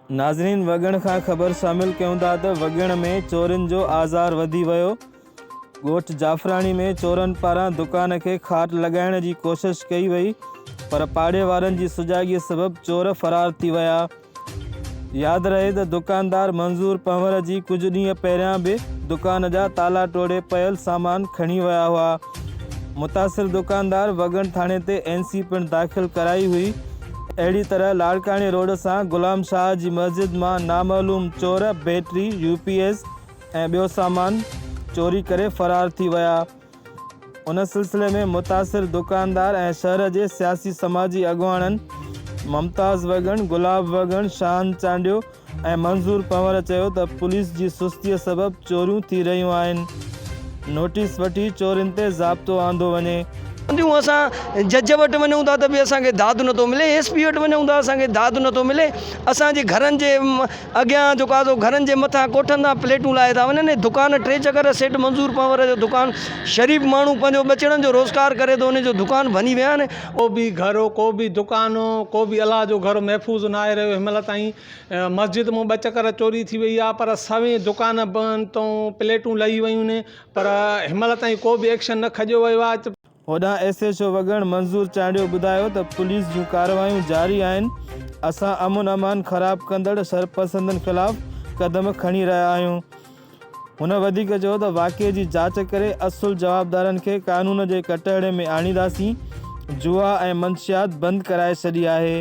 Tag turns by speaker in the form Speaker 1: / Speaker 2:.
Speaker 1: नाज़रीन, वगण खां ख़बर शामिल कयूं था त वगण में चोरनि जो आज़ार वधी वियो। ॻोठ जाफ़राणी में चोरनि पारां दुकान खे खाट लॻाइण जी कोशिश कई वई, पर पाड़े वारनि जी सुजाॻीअ सबबि चोर फ़रार थी विया। यादि रहे त दुकानदार मंज़ूर पंवर जी कुझु ॾींहं पहिरियां बि दुकान जा ताला तोड़े पियल सामान खणी विया हुआ। मुतासिर दुकानदार वगण थाणे ते NC पिणु दाख़िल कराई हुई। अहिड़ी तरह लाड़काणी रोड सां गुलाम शाह जी मस्जिद मां नामालूम चोर बैटरी, UPS ऐं ॿियो सामान चोरी करे फ़रार थी विया। उन सिलसिले में मुतासिर दुकानदार ऐं शहर जे सियासी समाजी अॻुवाणनि ममताज़ वगण, गुलाब वगण, शान चांडियो ऐं मंज़ूर पंवर चयो त पुलिस जी सुस्तीअ सबबि चोरियूं थी रहियूं आहिनि। नोटिस वठी चोरनि ते ज़ाब्तो आंदो वञे।
Speaker 2: असां जज वटि वञूं था त बि असांखे दाद नथो मिले, SP वटि वञूं था असांखे दाद नथो मिले। असांजे घरनि जे अॻियां जेको आहे घरनि जे मथां कोठनि तां प्लेटूं लाहे था वञनि। दुकान 3 चकर सेठ मंज़ूर पंवर जो दुकान, शरीफ़ माण्हू पंहिंजो ॿचड़नि जो रोज़गार करे थो, उन जो दुकान भञी विया आहिनि।
Speaker 3: को भी घर हो, को भी दुकान हो, को भी अलाह जो घर महफ़ूज़ न आहे रहियो। हिनमहिल ताईं मस्जिद में 2 चकर चोरी थी वई आहे, पर सभई दुकान बंदि तो प्लेटूं लही वयूं आहिनि, पर हिनमहिल ताईं को बि एक्शन न खणियो वियो आहे।
Speaker 1: होॾां SHO वगण मंज़ूर चांडियो ॿुधायो त पुलिस जूं कार्रवायूं जारी आहिनि। असां अमन अमान ख़राब कंदड़ शरपसंदनि ख़िलाफ़ क़दम खणी रहिया आहियूं। हुन वधीक चयो त वाक़िए जी जांच करे असुल जवाबदारनि खे कानून जे कटहरे में आणींदासीं। जुआ ऐं मंशियात बंदि कराए छॾी आहे।